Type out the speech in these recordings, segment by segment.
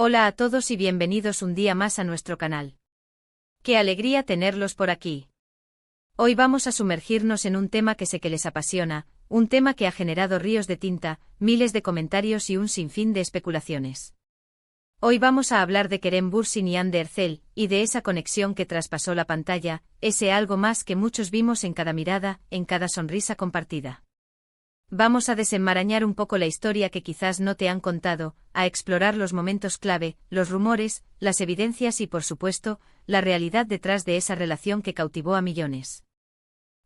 Hola a todos y bienvenidos un día más a nuestro canal. ¡Qué alegría tenerlos por aquí! Hoy vamos a sumergirnos en un tema que sé que les apasiona, un tema que ha generado ríos de tinta, miles de comentarios y un sinfín de especulaciones. Hoy vamos a hablar de Kerem Bürsin y Hande Erçel, y de esa conexión que traspasó la pantalla, ese algo más que muchos vimos en cada mirada, en cada sonrisa compartida. Vamos a desenmarañar un poco la historia que quizás no te han contado, a explorar los momentos clave, los rumores, las evidencias y por supuesto, la realidad detrás de esa relación que cautivó a millones.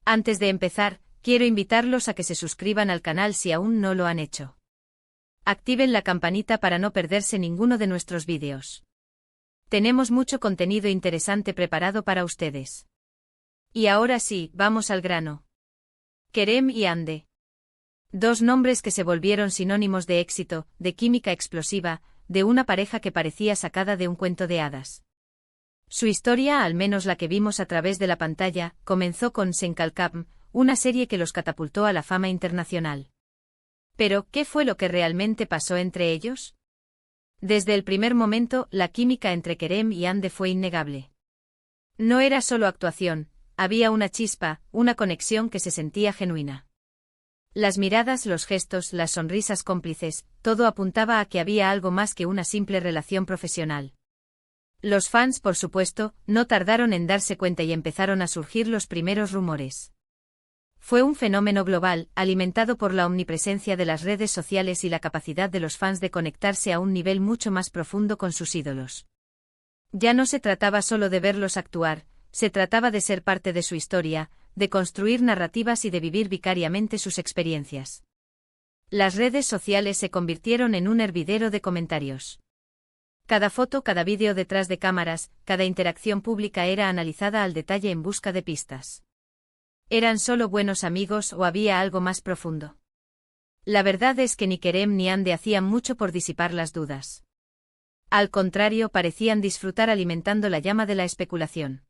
Antes de empezar, quiero invitarlos a que se suscriban al canal si aún no lo han hecho. Activen la campanita para no perderse ninguno de nuestros vídeos. Tenemos mucho contenido interesante preparado para ustedes. Y ahora sí, vamos al grano. Kerem y Hande. Dos nombres que se volvieron sinónimos de éxito, de química explosiva, de una pareja que parecía sacada de un cuento de hadas. Su historia, al menos la que vimos a través de la pantalla, comenzó con Sen Kalkam, una serie que los catapultó a la fama internacional. Pero, ¿qué fue lo que realmente pasó entre ellos? Desde el primer momento, la química entre Kerem y Hande fue innegable. No era solo actuación, había una chispa, una conexión que se sentía genuina. Las miradas, los gestos, las sonrisas cómplices, todo apuntaba a que había algo más que una simple relación profesional. Los fans, por supuesto, no tardaron en darse cuenta y empezaron a surgir los primeros rumores. Fue un fenómeno global, alimentado por la omnipresencia de las redes sociales y la capacidad de los fans de conectarse a un nivel mucho más profundo con sus ídolos. Ya no se trataba solo de verlos actuar, se trataba de ser parte de su historia, de construir narrativas y de vivir vicariamente sus experiencias. Las redes sociales se convirtieron en un hervidero de comentarios. Cada foto, cada vídeo detrás de cámaras, cada interacción pública era analizada al detalle en busca de pistas. ¿Eran solo buenos amigos o había algo más profundo? La verdad es que ni Kerem ni Hande hacían mucho por disipar las dudas. Al contrario, parecían disfrutar alimentando la llama de la especulación.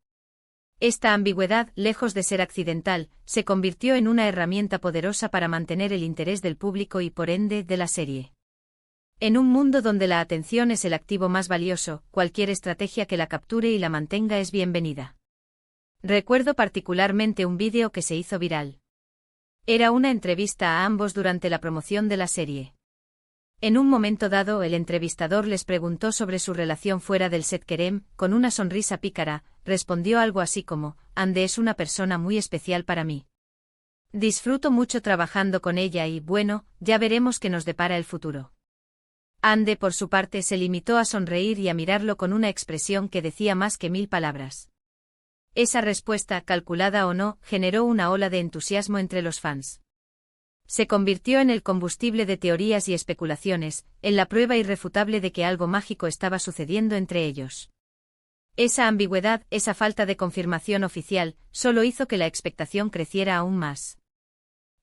Esta ambigüedad, lejos de ser accidental, se convirtió en una herramienta poderosa para mantener el interés del público y por ende de la serie. En un mundo donde la atención es el activo más valioso, cualquier estrategia que la capture y la mantenga es bienvenida. Recuerdo particularmente un vídeo que se hizo viral. Era una entrevista a ambos durante la promoción de la serie. En un momento dado, el entrevistador les preguntó sobre su relación fuera del set. Kerem, con una sonrisa pícara, respondió algo así como: Hande es una persona muy especial para mí. Disfruto mucho trabajando con ella y, bueno, ya veremos qué nos depara el futuro. Hande, por su parte, se limitó a sonreír y a mirarlo con una expresión que decía más que 1000 palabras. Esa respuesta, calculada o no, generó una ola de entusiasmo entre los fans. Se convirtió en el combustible de teorías y especulaciones, en la prueba irrefutable de que algo mágico estaba sucediendo entre ellos. Esa ambigüedad, esa falta de confirmación oficial, solo hizo que la expectación creciera aún más.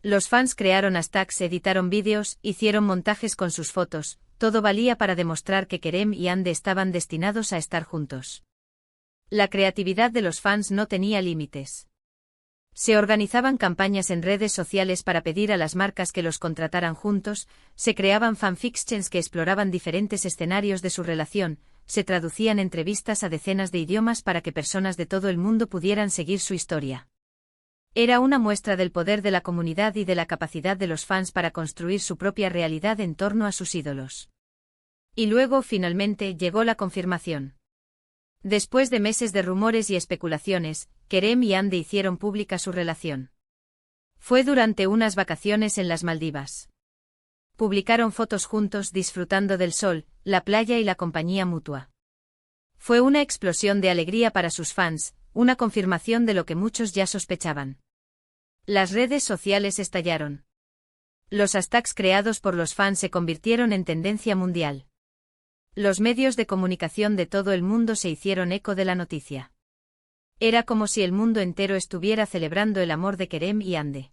Los fans crearon hashtags, editaron vídeos, hicieron montajes con sus fotos, todo valía para demostrar que Kerem y Hande estaban destinados a estar juntos. La creatividad de los fans no tenía límites. Se organizaban campañas en redes sociales para pedir a las marcas que los contrataran juntos, se creaban fanfictions que exploraban diferentes escenarios de su relación, se traducían entrevistas a decenas de idiomas para que personas de todo el mundo pudieran seguir su historia. Era una muestra del poder de la comunidad y de la capacidad de los fans para construir su propia realidad en torno a sus ídolos. Y luego, finalmente, llegó la confirmación. Después de meses de rumores y especulaciones, Kerem y Hande hicieron pública su relación. Fue durante unas vacaciones en las Maldivas. Publicaron fotos juntos disfrutando del sol, la playa y la compañía mutua. Fue una explosión de alegría para sus fans, una confirmación de lo que muchos ya sospechaban. Las redes sociales estallaron. Los hashtags creados por los fans se convirtieron en tendencia mundial. Los medios de comunicación de todo el mundo se hicieron eco de la noticia. Era como si el mundo entero estuviera celebrando el amor de Kerem y Hande.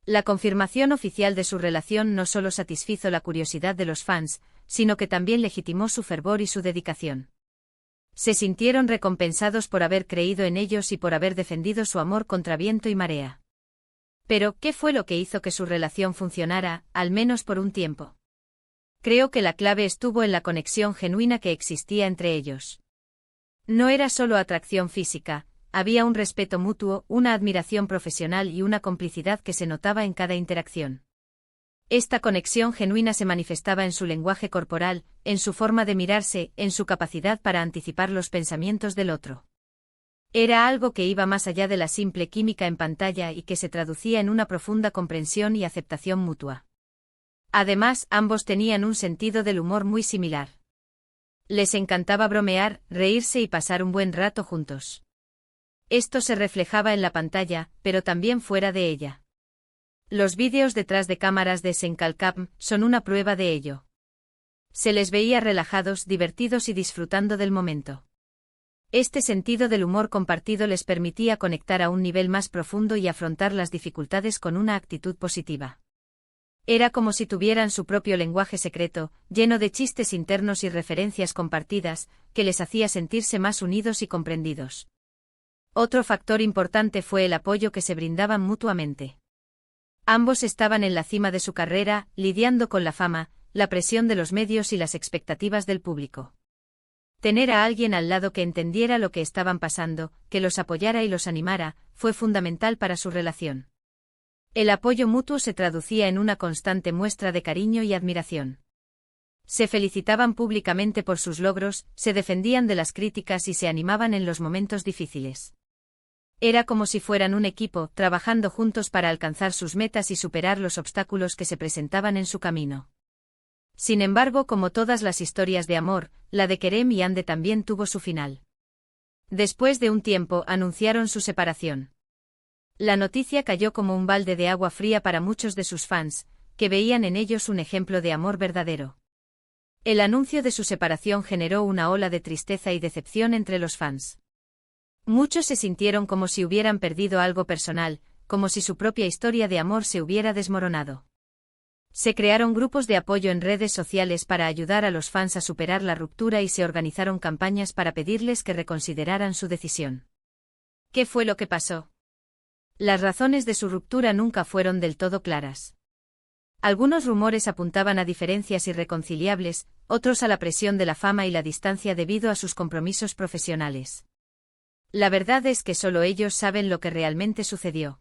La confirmación oficial de su relación no solo satisfizo la curiosidad de los fans, sino que también legitimó su fervor y su dedicación. Se sintieron recompensados por haber creído en ellos y por haber defendido su amor contra viento y marea. Pero, ¿qué fue lo que hizo que su relación funcionara, al menos por un tiempo? Creo que la clave estuvo en la conexión genuina que existía entre ellos. No era solo atracción física, había un respeto mutuo, una admiración profesional y una complicidad que se notaba en cada interacción. Esta conexión genuina se manifestaba en su lenguaje corporal, en su forma de mirarse, en su capacidad para anticipar los pensamientos del otro. Era algo que iba más allá de la simple química en pantalla y que se traducía en una profunda comprensión y aceptación mutua. Además, ambos tenían un sentido del humor muy similar. Les encantaba bromear, reírse y pasar un buen rato juntos. Esto se reflejaba en la pantalla, pero también fuera de ella. Los vídeos detrás de cámaras de Senkalkam son una prueba de ello. Se les veía relajados, divertidos y disfrutando del momento. Este sentido del humor compartido les permitía conectar a un nivel más profundo y afrontar las dificultades con una actitud positiva. Era como si tuvieran su propio lenguaje secreto, lleno de chistes internos y referencias compartidas, que les hacía sentirse más unidos y comprendidos. Otro factor importante fue el apoyo que se brindaban mutuamente. Ambos estaban en la cima de su carrera, lidiando con la fama, la presión de los medios y las expectativas del público. Tener a alguien al lado que entendiera lo que estaban pasando, que los apoyara y los animara, fue fundamental para su relación. El apoyo mutuo se traducía en una constante muestra de cariño y admiración. Se felicitaban públicamente por sus logros, se defendían de las críticas y se animaban en los momentos difíciles. Era como si fueran un equipo, trabajando juntos para alcanzar sus metas y superar los obstáculos que se presentaban en su camino. Sin embargo, como todas las historias de amor, la de Kerem y Hande también tuvo su final. Después de un tiempo, anunciaron su separación. La noticia cayó como un balde de agua fría para muchos de sus fans, que veían en ellos un ejemplo de amor verdadero. El anuncio de su separación generó una ola de tristeza y decepción entre los fans. Muchos se sintieron como si hubieran perdido algo personal, como si su propia historia de amor se hubiera desmoronado. Se crearon grupos de apoyo en redes sociales para ayudar a los fans a superar la ruptura y se organizaron campañas para pedirles que reconsideraran su decisión. ¿Qué fue lo que pasó? Las razones de su ruptura nunca fueron del todo claras. Algunos rumores apuntaban a diferencias irreconciliables, otros a la presión de la fama y la distancia debido a sus compromisos profesionales. La verdad es que solo ellos saben lo que realmente sucedió.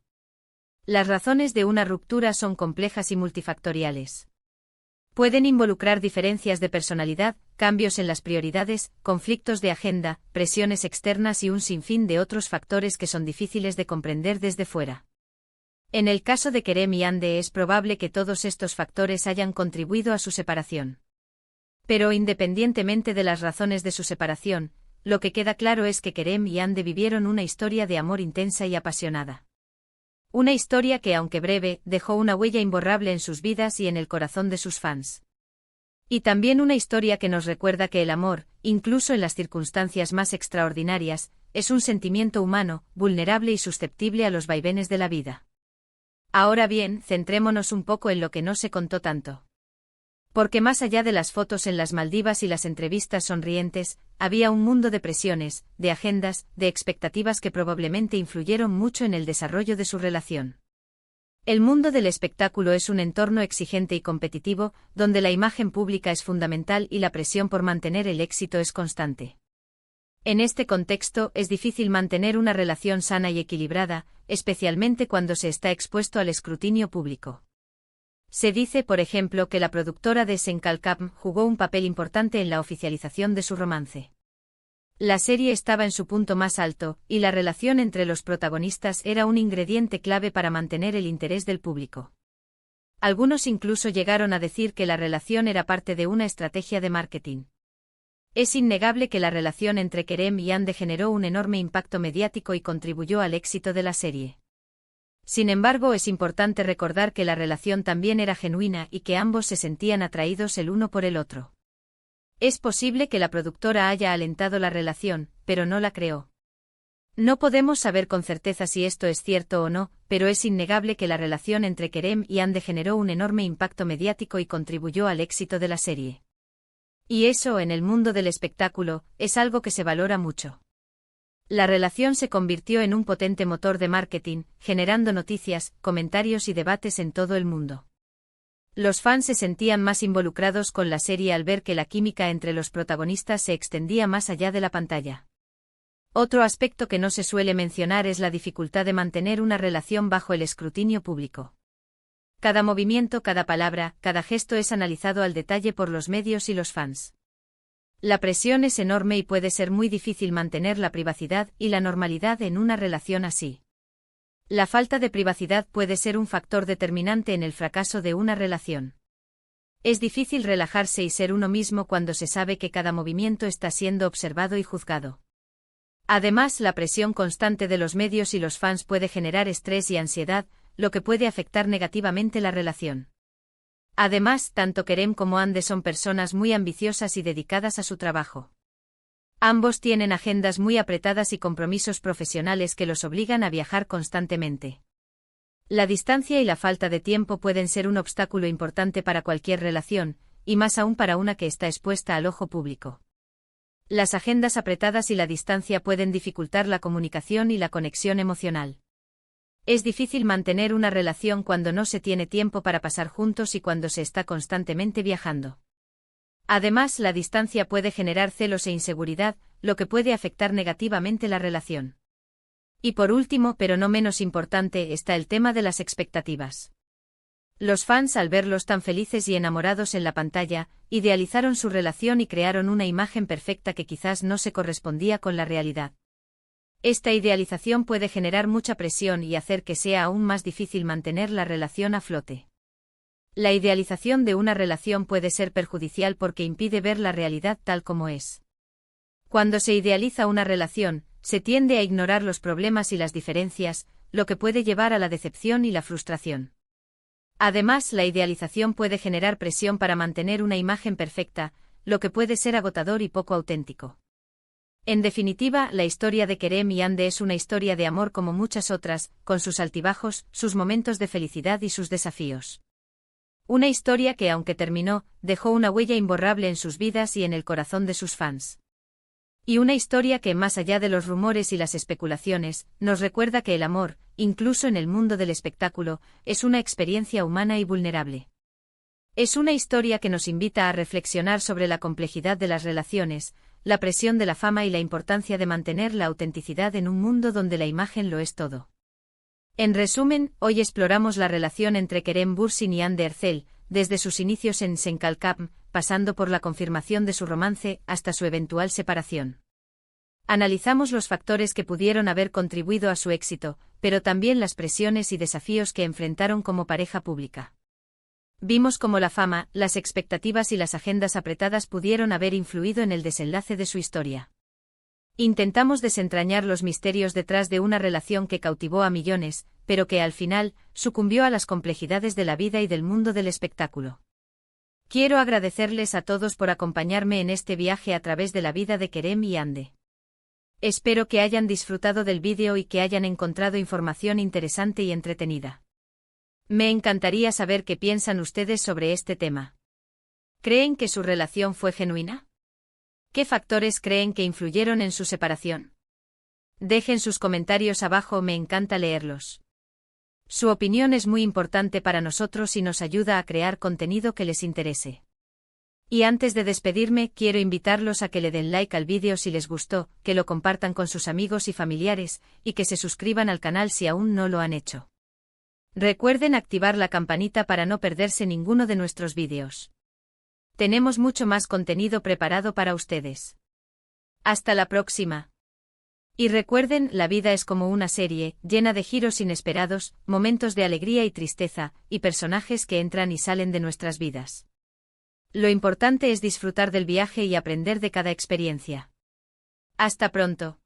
Las razones de una ruptura son complejas y multifactoriales. Pueden involucrar diferencias de personalidad, cambios en las prioridades, conflictos de agenda, presiones externas y un sinfín de otros factores que son difíciles de comprender desde fuera. En el caso de Kerem y Hande es probable que todos estos factores hayan contribuido a su separación. Pero independientemente de las razones de su separación, lo que queda claro es que Kerem y Hande vivieron una historia de amor intensa y apasionada. Una historia que, aunque breve, dejó una huella imborrable en sus vidas y en el corazón de sus fans. Y también una historia que nos recuerda que el amor, incluso en las circunstancias más extraordinarias, es un sentimiento humano, vulnerable y susceptible a los vaivenes de la vida. Ahora bien, centrémonos un poco en lo que no se contó tanto. Porque más allá de las fotos en las Maldivas y las entrevistas sonrientes, había un mundo de presiones, de agendas, de expectativas que probablemente influyeron mucho en el desarrollo de su relación. El mundo del espectáculo es un entorno exigente y competitivo, donde la imagen pública es fundamental y la presión por mantener el éxito es constante. En este contexto, es difícil mantener una relación sana y equilibrada, especialmente cuando se está expuesto al escrutinio público. Se dice, por ejemplo, que la productora de Senkalkam jugó un papel importante en la oficialización de su romance. La serie estaba en su punto más alto, y la relación entre los protagonistas era un ingrediente clave para mantener el interés del público. Algunos incluso llegaron a decir que la relación era parte de una estrategia de marketing. Es innegable que la relación entre Kerem y Hande generó un enorme impacto mediático y contribuyó al éxito de la serie. Sin embargo, es importante recordar que la relación también era genuina y que ambos se sentían atraídos el uno por el otro. Es posible que la productora haya alentado la relación, pero no la creó. No podemos saber con certeza si esto es cierto o no, pero es innegable que la relación entre Kerem y Hande generó un enorme impacto mediático y contribuyó al éxito de la serie. Y eso, en el mundo del espectáculo, es algo que se valora mucho. La relación se convirtió en un potente motor de marketing, generando noticias, comentarios y debates en todo el mundo. Los fans se sentían más involucrados con la serie al ver que la química entre los protagonistas se extendía más allá de la pantalla. Otro aspecto que no se suele mencionar es la dificultad de mantener una relación bajo el escrutinio público. Cada movimiento, cada palabra, cada gesto es analizado al detalle por los medios y los fans. La presión es enorme y puede ser muy difícil mantener la privacidad y la normalidad en una relación así. La falta de privacidad puede ser un factor determinante en el fracaso de una relación. Es difícil relajarse y ser uno mismo cuando se sabe que cada movimiento está siendo observado y juzgado. Además, la presión constante de los medios y los fans puede generar estrés y ansiedad, lo que puede afectar negativamente la relación. Además, tanto Kerem como Hande son personas muy ambiciosas y dedicadas a su trabajo. Ambos tienen agendas muy apretadas y compromisos profesionales que los obligan a viajar constantemente. La distancia y la falta de tiempo pueden ser un obstáculo importante para cualquier relación, y más aún para una que está expuesta al ojo público. Las agendas apretadas y la distancia pueden dificultar la comunicación y la conexión emocional. Es difícil mantener una relación cuando no se tiene tiempo para pasar juntos y cuando se está constantemente viajando. Además, la distancia puede generar celos e inseguridad, lo que puede afectar negativamente la relación. Y por último, pero no menos importante, está el tema de las expectativas. Los fans, al verlos tan felices y enamorados en la pantalla, idealizaron su relación y crearon una imagen perfecta que quizás no se correspondía con la realidad. Esta idealización puede generar mucha presión y hacer que sea aún más difícil mantener la relación a flote. La idealización de una relación puede ser perjudicial porque impide ver la realidad tal como es. Cuando se idealiza una relación, se tiende a ignorar los problemas y las diferencias, lo que puede llevar a la decepción y la frustración. Además, la idealización puede generar presión para mantener una imagen perfecta, lo que puede ser agotador y poco auténtico. En definitiva, la historia de Kerem y Hande es una historia de amor como muchas otras, con sus altibajos, sus momentos de felicidad y sus desafíos. Una historia que, aunque terminó, dejó una huella imborrable en sus vidas y en el corazón de sus fans. Y una historia que, más allá de los rumores y las especulaciones, nos recuerda que el amor, incluso en el mundo del espectáculo, es una experiencia humana y vulnerable. Es una historia que nos invita a reflexionar sobre la complejidad de las relaciones, la presión de la fama y la importancia de mantener la autenticidad en un mundo donde la imagen lo es todo. En resumen, hoy exploramos la relación entre Kerem Bürsin y Hande Erçel, desde sus inicios en Senkalkam, pasando por la confirmación de su romance, hasta su eventual separación. Analizamos los factores que pudieron haber contribuido a su éxito, pero también las presiones y desafíos que enfrentaron como pareja pública. Vimos cómo la fama, las expectativas y las agendas apretadas pudieron haber influido en el desenlace de su historia. Intentamos desentrañar los misterios detrás de una relación que cautivó a millones, pero que al final sucumbió a las complejidades de la vida y del mundo del espectáculo. Quiero agradecerles a todos por acompañarme en este viaje a través de la vida de Kerem y Hande. Espero que hayan disfrutado del vídeo y que hayan encontrado información interesante y entretenida. Me encantaría saber qué piensan ustedes sobre este tema. ¿Creen que su relación fue genuina? ¿Qué factores creen que influyeron en su separación? Dejen sus comentarios abajo, me encanta leerlos. Su opinión es muy importante para nosotros y nos ayuda a crear contenido que les interese. Y antes de despedirme, quiero invitarlos a que le den like al vídeo si les gustó, que lo compartan con sus amigos y familiares, y que se suscriban al canal si aún no lo han hecho. Recuerden activar la campanita para no perderse ninguno de nuestros vídeos. Tenemos mucho más contenido preparado para ustedes. Hasta la próxima. Y recuerden, la vida es como una serie, llena de giros inesperados, momentos de alegría y tristeza, y personajes que entran y salen de nuestras vidas. Lo importante es disfrutar del viaje y aprender de cada experiencia. Hasta pronto.